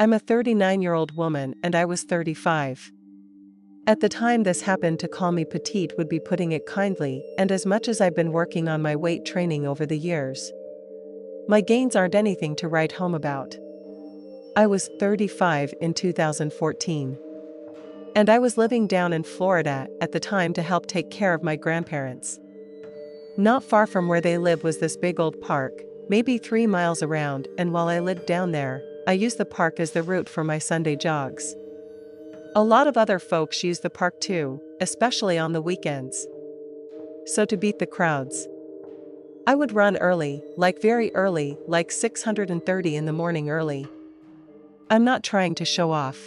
I'm a 39-year-old woman and I was 35. At the time this happened, to call me petite would be putting it kindly, and as much as I've been working on my weight training over the years, my gains aren't anything to write home about. I was 35 in 2014. And I was living down in Florida at the time to help take care of my grandparents. Not far from where they live was this big old park, maybe 3 miles around, and while I lived down there, I used the park as the route for my Sunday jogs. A lot of other folks use the park too, especially on the weekends. So to beat the crowds, I would run early, like very early, like 6:30 in the morning early. I'm not trying to show off.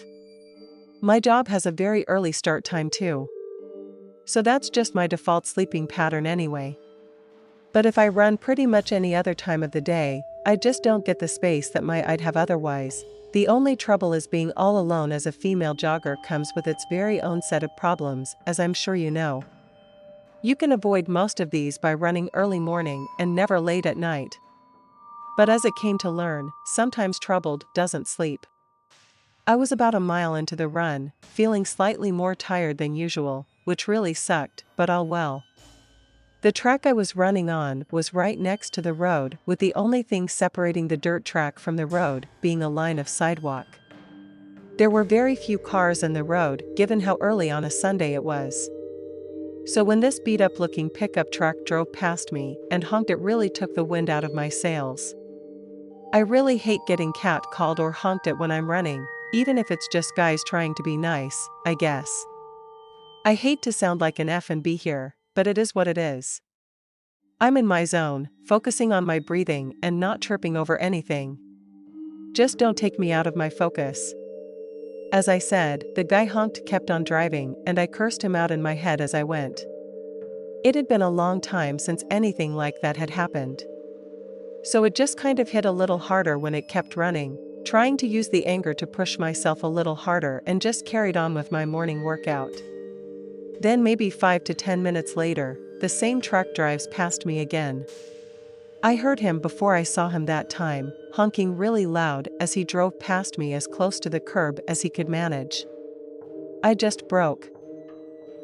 My job has a very early start time too. So that's just my default sleeping pattern anyway. But if I run pretty much any other time of the day, I just don't get the space that I'd have otherwise. The only trouble is being all alone as a female jogger comes with its very own set of problems, as I'm sure you know. You can avoid most of these by running early morning and never late at night. But as it came to learn, sometimes troubled doesn't sleep. I was about a mile into the run, feeling slightly more tired than usual, which really sucked, but all well. The track I was running on was right next to the road, with the only thing separating the dirt track from the road being a line of sidewalk. There were very few cars in the road, given how early on a Sunday it was. So when this beat-up-looking pickup truck drove past me and honked, it really took the wind out of my sails. I really hate getting cat-called or honked at when I'm running, even if it's just guys trying to be nice, I guess. I hate to sound like an F&B here, but it is what it is. I'm in my zone, focusing on my breathing and not tripping over anything. Just don't take me out of my focus. As I said, the guy honked, kept on driving, and I cursed him out in my head as I went. It had been a long time since anything like that had happened. So it just kind of hit a little harder when it kept running, trying to use the anger to push myself a little harder, and just carried on with my morning workout. Then maybe 5 to 10 minutes later, the same truck drives past me again. I heard him before I saw him that time, honking really loud as he drove past me as close to the curb as he could manage. I just broke.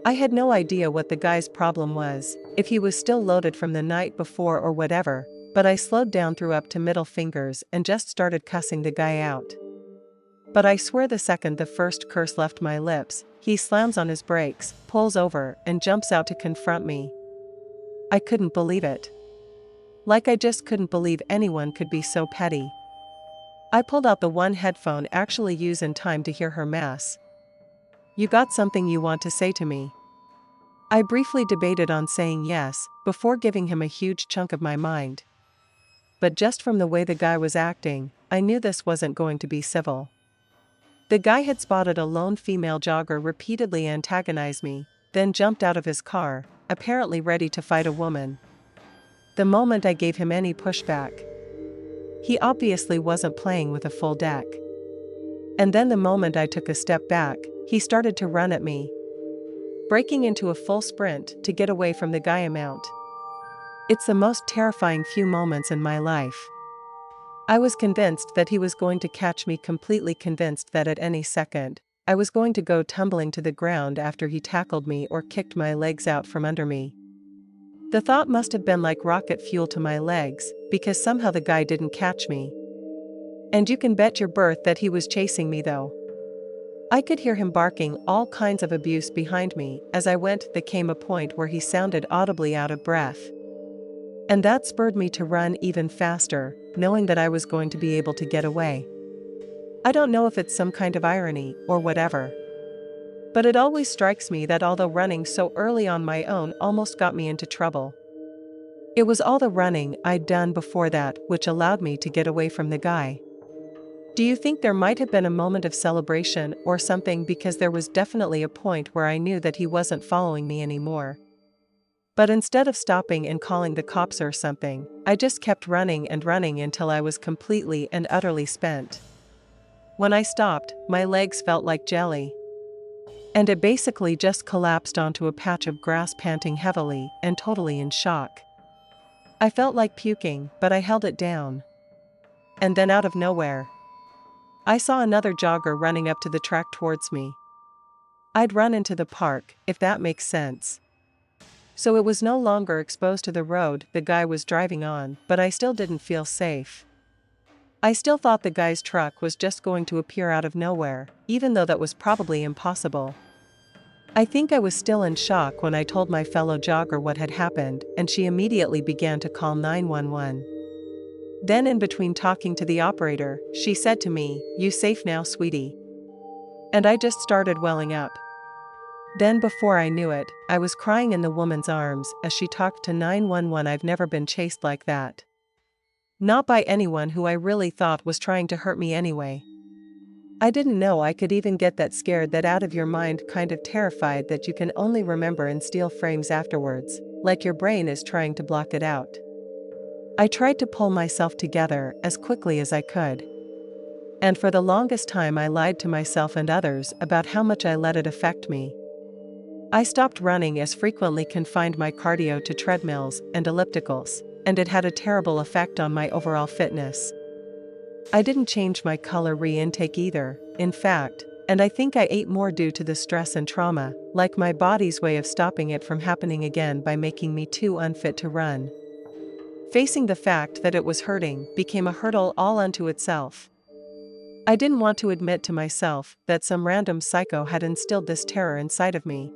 I had no idea what the guy's problem was, if he was still loaded from the night before or whatever, but I slowed down through up to middle fingers and just started cussing the guy out. But I swear the second the first curse left my lips, he slams on his brakes, pulls over, and jumps out to confront me. I couldn't believe it. Like, I just couldn't believe anyone could be so petty. I pulled out the one headphone I actually use in time to hear her mass. "You got something you want to say to me?" I briefly debated on saying yes, before giving him a huge chunk of my mind. But just from the way the guy was acting, I knew this wasn't going to be civil. The guy had spotted a lone female jogger repeatedly antagonize me, then jumped out of his car, apparently ready to fight a woman. The moment I gave him any pushback, he obviously wasn't playing with a full deck. And then the moment I took a step back, he started to run at me, breaking into a full sprint to get away from the guy. It's the most terrifying few moments in my life. I was convinced that he was going to catch me, completely convinced that at any second, I was going to go tumbling to the ground after he tackled me or kicked my legs out from under me. The thought must have been like rocket fuel to my legs, because somehow the guy didn't catch me. And you can bet your birth that he was chasing me though. I could hear him barking all kinds of abuse behind me as I went. There came a point where he sounded audibly out of breath. And that spurred me to run even faster, knowing that I was going to be able to get away. I don't know if it's some kind of irony or whatever, but it always strikes me that although running so early on my own almost got me into trouble, it was all the running I'd done before that which allowed me to get away from the guy. Do you think there might have been a moment of celebration or something, because there was definitely a point where I knew that he wasn't following me anymore? But instead of stopping and calling the cops or something, I just kept running and running until I was completely and utterly spent. When I stopped, my legs felt like jelly. And it basically just collapsed onto a patch of grass, panting heavily and totally in shock. I felt like puking, but I held it down. And then out of nowhere, I saw another jogger running up to the track towards me. I'd run into the park, if that makes sense. So it was no longer exposed to the road the guy was driving on, but I still didn't feel safe. I still thought the guy's truck was just going to appear out of nowhere, even though that was probably impossible. I think I was still in shock when I told my fellow jogger what had happened, and she immediately began to call 911. Then, in between talking to the operator, she said to me, "You safe now, sweetie?" And I just started welling up. Then before I knew it, I was crying in the woman's arms as she talked to 911. I've never been chased like that. Not by anyone who I really thought was trying to hurt me anyway. I didn't know I could even get that scared, that out of your mind kind of terrified that you can only remember in steel frames afterwards, like your brain is trying to block it out. I tried to pull myself together as quickly as I could. And for the longest time I lied to myself and others about how much I let it affect me. I stopped running as frequently, confined my cardio to treadmills and ellipticals, and it had a terrible effect on my overall fitness. I didn't change my calorie intake either, in fact, and I think I ate more due to the stress and trauma, like my body's way of stopping it from happening again by making me too unfit to run. Facing the fact that it was hurting became a hurdle all unto itself. I didn't want to admit to myself that some random psycho had instilled this terror inside of me.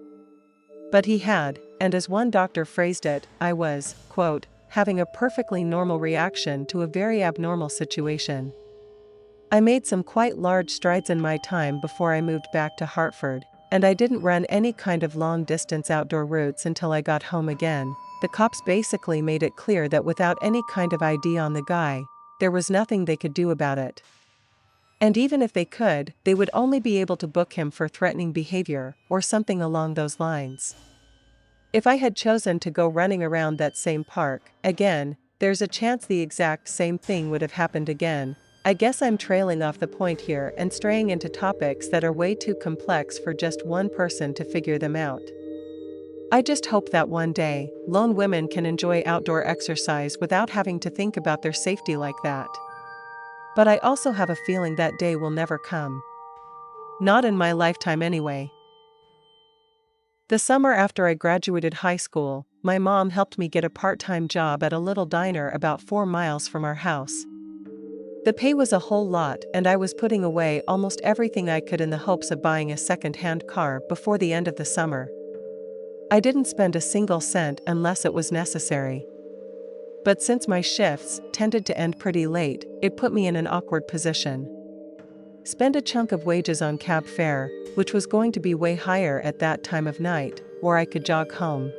But he had, and as one doctor phrased it, I was, quote, having a perfectly normal reaction to a very abnormal situation. I made some quite large strides in my time before I moved back to Hartford, and I didn't run any kind of long-distance outdoor routes until I got home again. The cops basically made it clear that without any kind of ID on the guy, there was nothing they could do about it. And even if they could, they would only be able to book him for threatening behavior, or something along those lines. If I had chosen to go running around that same park again, there's a chance the exact same thing would have happened again. I guess I'm trailing off the point here and straying into topics that are way too complex for just one person to figure them out. I just hope that one day, lone women can enjoy outdoor exercise without having to think about their safety like that. But I also have a feeling that day will never come. Not in my lifetime anyway. The summer after I graduated high school, my mom helped me get a part-time job at a little diner about 4 miles from our house. The pay was a whole lot, and I was putting away almost everything I could in the hopes of buying a second-hand car before the end of the summer. I didn't spend a single cent unless it was necessary. But since my shifts tended to end pretty late, it put me in an awkward position. Spend a chunk of wages on cab fare, which was going to be way higher at that time of night, or I could jog home.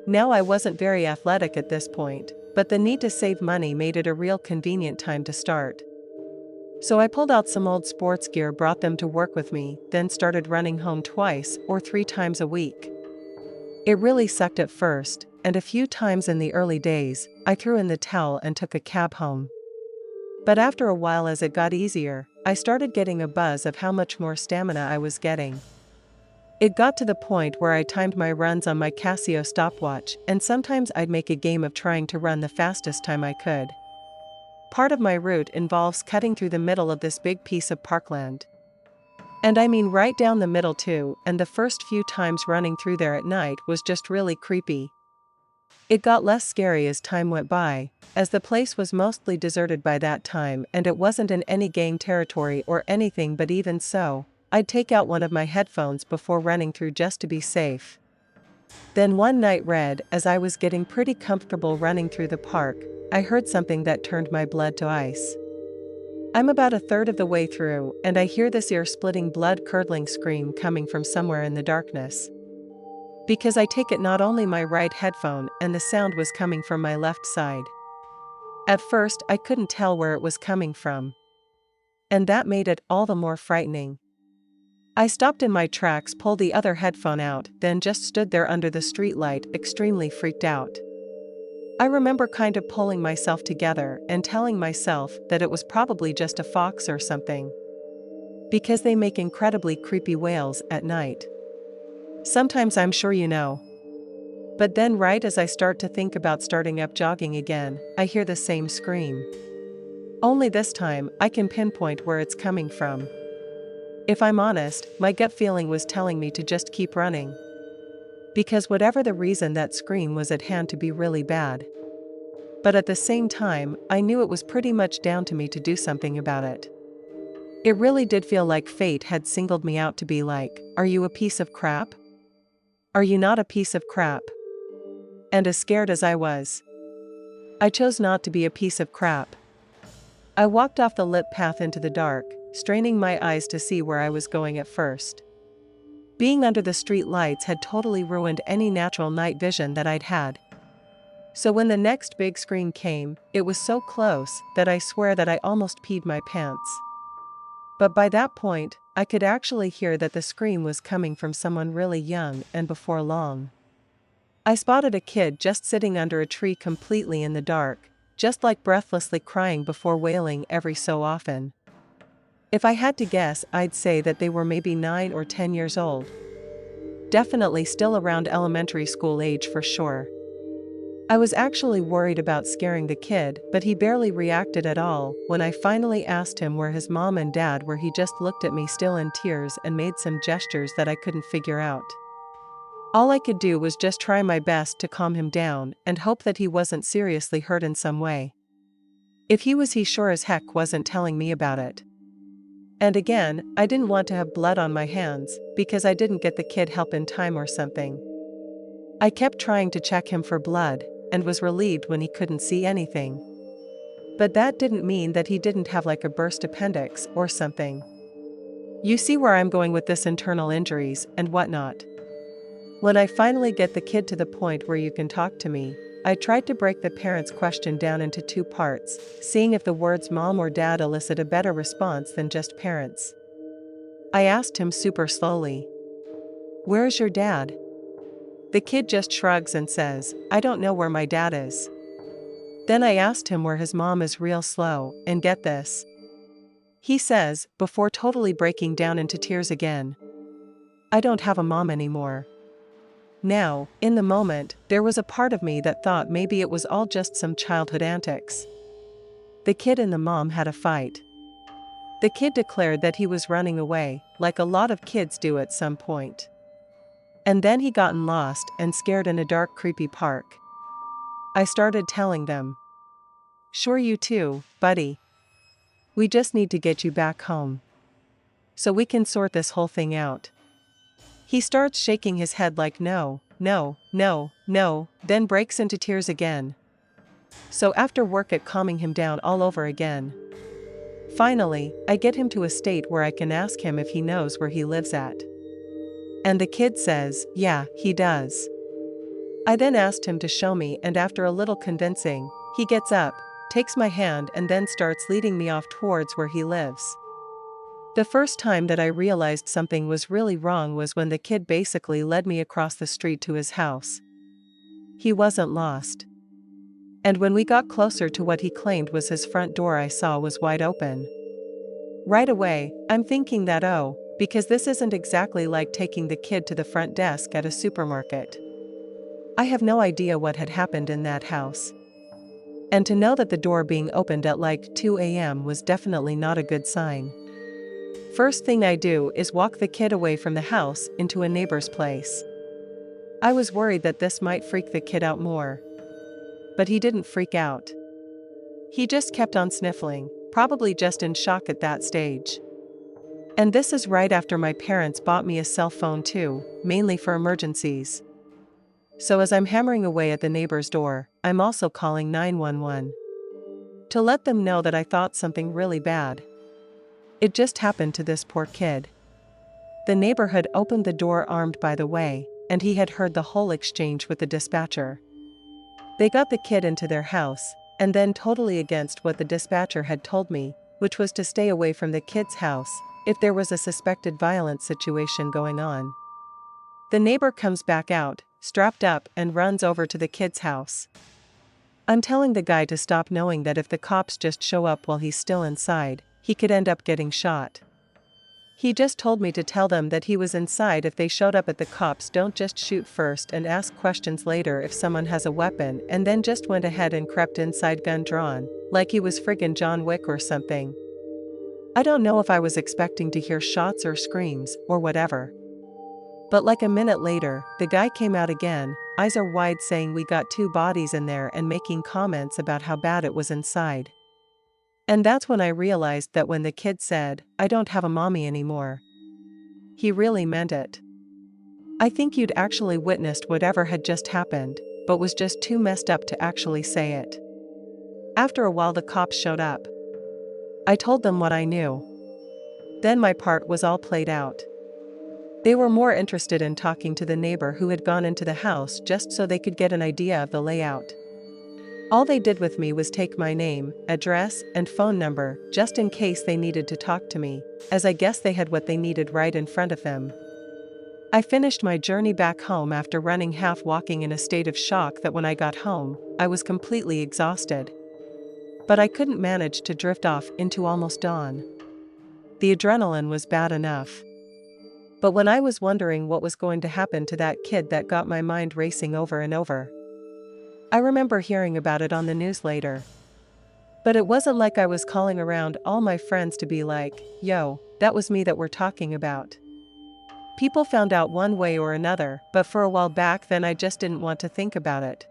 Now I wasn't very athletic at this point, but the need to save money made it a real convenient time to start. So I pulled out some old sports gear, brought them to work with me, then started running home 2 or 3 times a week. It really sucked at first, and a few times in the early days, I threw in the towel and took a cab home. But after a while, as it got easier, I started getting a buzz of how much more stamina I was getting. It got to the point where I timed my runs on my Casio stopwatch, and sometimes I'd make a game of trying to run the fastest time I could. Part of my route involves cutting through the middle of this big piece of parkland. And I mean right down the middle too, and the first few times running through there at night was just really creepy. It got less scary as time went by, as the place was mostly deserted by that time and it wasn't in any gang territory or anything, but even so, I'd take out one of my headphones before running through just to be safe. Then one night, as I was getting pretty comfortable running through the park, I heard something that turned my blood to ice. I'm about a third of the way through, and I hear this ear-splitting, blood-curdling scream coming from somewhere in the darkness. Because I take it not only my right headphone, and the sound was coming from my left side. At first, I couldn't tell where it was coming from. And that made it all the more frightening. I stopped in my tracks, pulled the other headphone out, then just stood there under the streetlight, extremely freaked out. I remember kind of pulling myself together and telling myself that it was probably just a fox or something. Because they make incredibly creepy wails at night. Sometimes, I'm sure you know. But then right as I start to think about starting up jogging again, I hear the same scream. Only this time, I can pinpoint where it's coming from. If I'm honest, my gut feeling was telling me to just keep running. Because whatever the reason, that scream was at hand to be really bad. But at the same time, I knew it was pretty much down to me to do something about it. It really did feel like fate had singled me out to be like, "Are you a piece of crap? Are you not a piece of crap?" And as scared as I was, I chose not to be a piece of crap. I walked off the lit path into the dark, straining my eyes to see where I was going at first. Being under the street lights had totally ruined any natural night vision that I'd had. So when the next big scream came, it was so close that I swear that I almost peed my pants. But by that point, I could actually hear that the scream was coming from someone really young, and before long, I spotted a kid just sitting under a tree completely in the dark, just like breathlessly crying before wailing every so often. If I had to guess, I'd say that they were maybe 9 or 10 years old. Definitely still around elementary school age for sure. I was actually worried about scaring the kid, but he barely reacted at all when I finally asked him where his mom and dad were. He just looked at me still in tears and made some gestures that I couldn't figure out. All I could do was just try my best to calm him down and hope that he wasn't seriously hurt in some way. If he was, he sure as heck wasn't telling me about it. And again, I didn't want to have blood on my hands, because I didn't get the kid help in time or something. I kept trying to check him for blood, and was relieved when he couldn't see anything. But that didn't mean that he didn't have like a burst appendix or something. You see where I'm going with this, internal injuries and whatnot. When I finally get the kid to the point where you can talk to me, I tried to break the parent's question down into 2 parts, seeing if the words mom or dad elicit a better response than just parents. I asked him super slowly, "Where is your dad?" The kid just shrugs and says, "I don't know where my dad is." Then I asked him where his mom is, real slow, and get this. He says, before totally breaking down into tears again, "I don't have a mom anymore." Now, in the moment, there was a part of me that thought maybe it was all just some childhood antics. The kid and the mom had a fight. The kid declared that he was running away, like a lot of kids do at some point. And then he gotten lost and scared in a dark, creepy park. I started telling them, "Sure, you too, buddy. We just need to get you back home, so we can sort this whole thing out." He starts shaking his head like no, no, no, no, then breaks into tears again. So after work at calming him down all over again, finally, I get him to a state where I can ask him if he knows where he lives at. And the kid says, yeah, he does. I then asked him to show me, and after a little convincing, he gets up, takes my hand, and then starts leading me off towards where he lives. The first time that I realized something was really wrong was when the kid basically led me across the street to his house. He wasn't lost. And when we got closer to what he claimed was his front door, I saw was wide open. Right away, I'm thinking that because this isn't exactly like taking the kid to the front desk at a supermarket. I have no idea what had happened in that house. And to know that the door being opened at like 2 a.m. was definitely not a good sign. First thing I do is walk the kid away from the house into a neighbor's place. I was worried that this might freak the kid out more. But he didn't freak out. He just kept on sniffling, probably just in shock at that stage. And this is right after my parents bought me a cell phone too, mainly for emergencies. So as I'm hammering away at the neighbor's door, I'm also calling 911. To let them know that I thought something really bad. It just happened to this poor kid. The neighbor had opened the door armed, by the way, and he had heard the whole exchange with the dispatcher. They got the kid into their house, and then totally against what the dispatcher had told me, which was to stay away from the kid's house if there was a suspected violent situation going on. The neighbor comes back out, strapped up, and runs over to the kid's house. I'm telling the guy to stop, knowing that if the cops just show up while he's still inside, he could end up getting shot. He just told me to tell them that he was inside if they showed up at the cops. Don't just shoot first and ask questions later if someone has a weapon, and then just went ahead and crept inside gun drawn, like he was friggin' John Wick or something. I don't know if I was expecting to hear shots or screams, or whatever. But like a minute later, the guy came out again, eyes are wide, saying we got 2 bodies in there and making comments about how bad it was inside. And that's when I realized that when the kid said, "I don't have a mommy anymore," he really meant it. I think you'd actually witnessed whatever had just happened, but was just too messed up to actually say it. After a while the cops showed up. I told them what I knew. Then my part was all played out. They were more interested in talking to the neighbor who had gone into the house just so they could get an idea of the layout. All they did with me was take my name, address, and phone number, just in case they needed to talk to me, as I guess they had what they needed right in front of them. I finished my journey back home after running half walking in a state of shock that when I got home, I was completely exhausted. But I couldn't manage to drift off into almost dawn. The adrenaline was bad enough. But when I was wondering what was going to happen to that kid, that got my mind racing over and over. I remember hearing about it on the news later. But it wasn't like I was calling around all my friends to be like, "Yo, that was me that we're talking about." People found out one way or another, but for a while back then I just didn't want to think about it.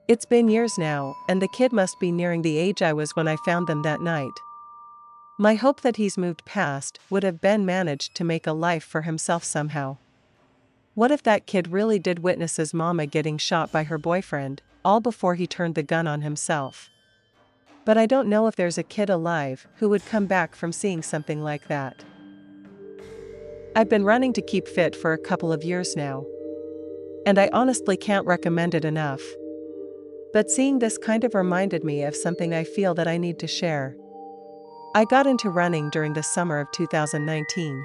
It's been years now, and the kid must be nearing the age I was when I found them that night. My hope that he's moved past would have been managed to make a life for himself somehow. What if that kid really did witness his mama getting shot by her boyfriend, all before he turned the gun on himself? But I don't know if there's a kid alive who would come back from seeing something like that. I've been running to keep fit for a couple of years now. And I honestly can't recommend it enough. But seeing this kind of reminded me of something I feel that I need to share. I got into running during the summer of 2019.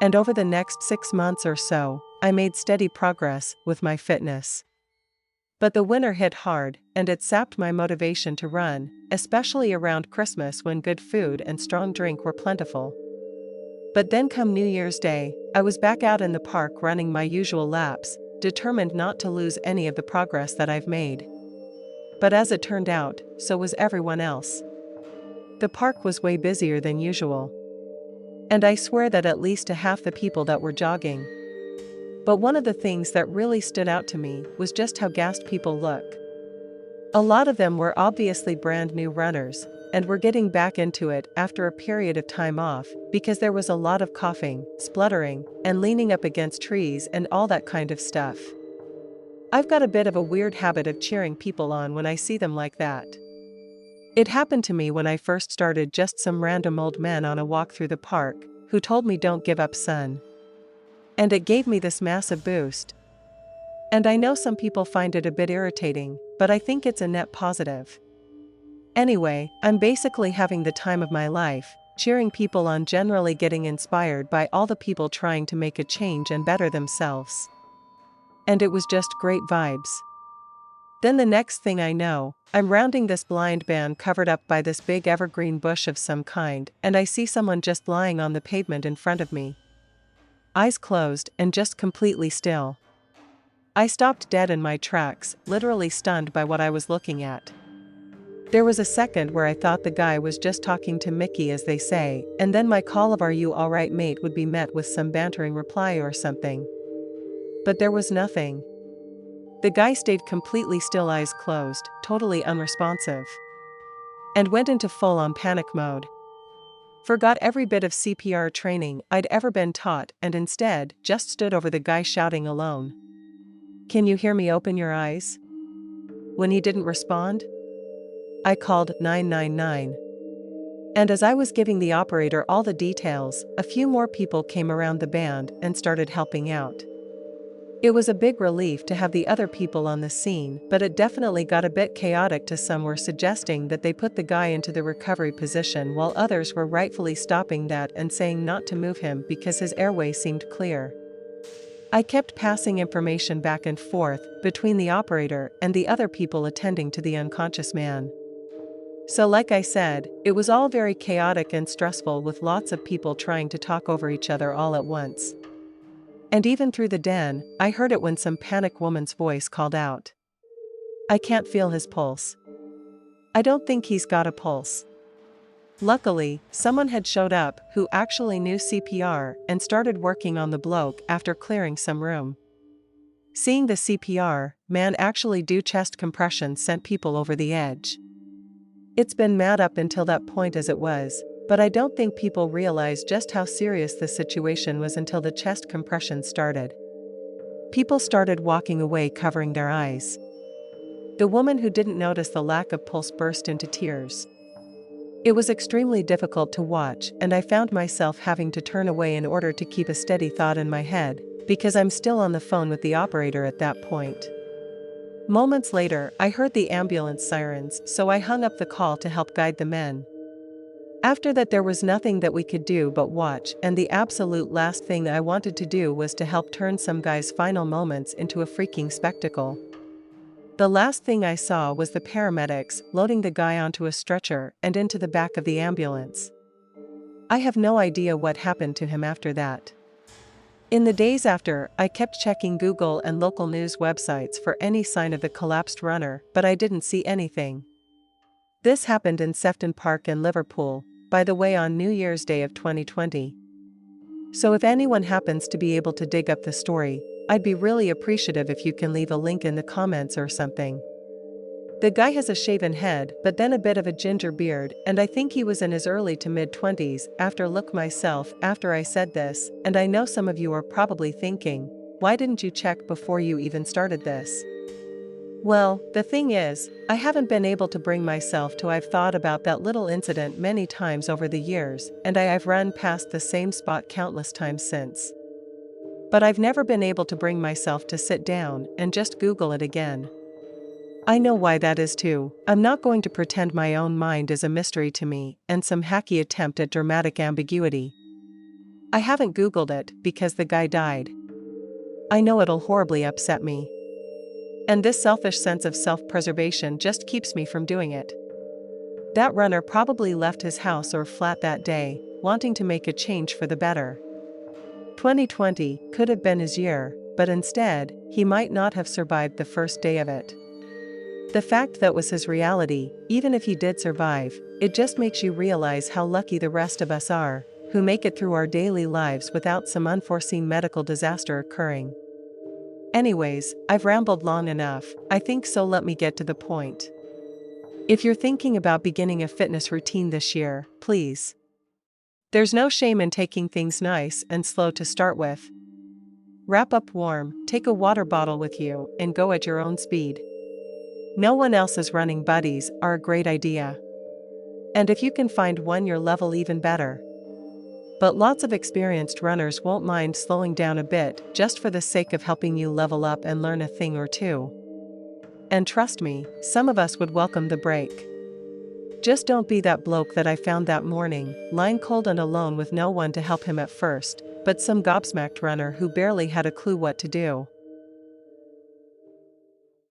And over the next 6 months or so, I made steady progress with my fitness. But the winter hit hard, and it sapped my motivation to run, especially around Christmas when good food and strong drink were plentiful. But then come New Year's Day, I was back out in the park running my usual laps, determined not to lose any of the progress that I've made. But as it turned out, so was everyone else. The park was way busier than usual. And I swear that at least a half the people that were jogging. But one of the things that really stood out to me was just how gassed people look. A lot of them were obviously brand new runners, and were getting back into it after a period of time off, because there was a lot of coughing, spluttering, and leaning up against trees and all that kind of stuff. I've got a bit of a weird habit of cheering people on when I see them like that. It happened to me when I first started, just some random old man on a walk through the park, who told me, "Don't give up, son." And it gave me this massive boost. And I know some people find it a bit irritating, but I think it's a net positive. Anyway, I'm basically having the time of my life, cheering people on, generally getting inspired by all the people trying to make a change and better themselves. And it was just great vibes. Then the next thing I know, I'm rounding this blind band covered up by this big evergreen bush of some kind, and I see someone just lying on the pavement in front of me. Eyes closed and just completely still. I stopped dead in my tracks, literally stunned by what I was looking at. There was a second where I thought the guy was just talking to Mickey, as they say, and then my call of "Are you alright, mate?" would be met with some bantering reply or something. But there was nothing. The guy stayed completely still, eyes closed, totally unresponsive. And went into full-on panic mode. Forgot every bit of CPR training I'd ever been taught, and instead just stood over the guy shouting alone, "Can you hear me? Open your eyes?" When he didn't respond, I called 999. And as I was giving the operator all the details, a few more people came around the band and started helping out. It was a big relief to have the other people on the scene, but it definitely got a bit chaotic. Some were suggesting that they put the guy into the recovery position, while others were rightfully stopping that and saying not to move him because his airway seemed clear. I kept passing information back and forth between the operator and the other people attending to the unconscious man. So like I said, it was all very chaotic and stressful with lots of people trying to talk over each other all at once. And even through the den, I heard it when some panicked woman's voice called out, "I can't feel his pulse. I don't think he's got a pulse." Luckily, someone had showed up who actually knew CPR and started working on the bloke after clearing some room. Seeing the CPR man actually do chest compressions sent people over the edge. It's been mad up until that point as it was, but I don't think people realized just how serious the situation was until the chest compression started. People started walking away covering their eyes. The woman who didn't notice the lack of pulse burst into tears. It was extremely difficult to watch, and I found myself having to turn away in order to keep a steady thought in my head, because I'm still on the phone with the operator at that point. Moments later, I heard the ambulance sirens, so I hung up the call to help guide the men. After that, there was nothing that we could do but watch, and the absolute last thing I wanted to do was to help turn some guy's final moments into a freaking spectacle. The last thing I saw was the paramedics loading the guy onto a stretcher and into the back of the ambulance. I have no idea what happened to him after that. In the days after, I kept checking Google and local news websites for any sign of the collapsed runner, but I didn't see anything. This happened in Sefton Park in Liverpool, by the way, on New Year's Day of 2020. So if anyone happens to be able to dig up the story, I'd be really appreciative if you can leave a link in the comments or something. The guy has a shaven head, but then a bit of a ginger beard, and I think he was in his early to mid-20s. Look myself after I said this, and I know some of you are probably thinking, why didn't you check before you even started this? Well, the thing is, I haven't been able to bring myself to. I've thought about that little incident many times over the years, and I've run past the same spot countless times since. But I've never been able to bring myself to sit down and just Google it again. I know why that is too. I'm not going to pretend my own mind is a mystery to me and some hacky attempt at dramatic ambiguity. I haven't Googled it because the guy died. I know it'll horribly upset me. And this selfish sense of self-preservation just keeps me from doing it. That runner probably left his house or flat that day, wanting to make a change for the better. 2020 could have been his year, but instead, he might not have survived the first day of it. The fact that was his reality, even if he did survive, it just makes you realize how lucky the rest of us are, who make it through our daily lives without some unforeseen medical disaster occurring. Anyways, I've rambled long enough, I think, so let me get to the point. If you're thinking about beginning a fitness routine this year, please. There's no shame in taking things nice and slow to start with. Wrap up warm, take a water bottle with you, and go at your own speed. No one else's running buddies are a great idea. And if you can find one your level, even better. But lots of experienced runners won't mind slowing down a bit just for the sake of helping you level up and learn a thing or two. And trust me, some of us would welcome the break. Just don't be that bloke that I found that morning, lying cold and alone with no one to help him at first, but some gobsmacked runner who barely had a clue what to do.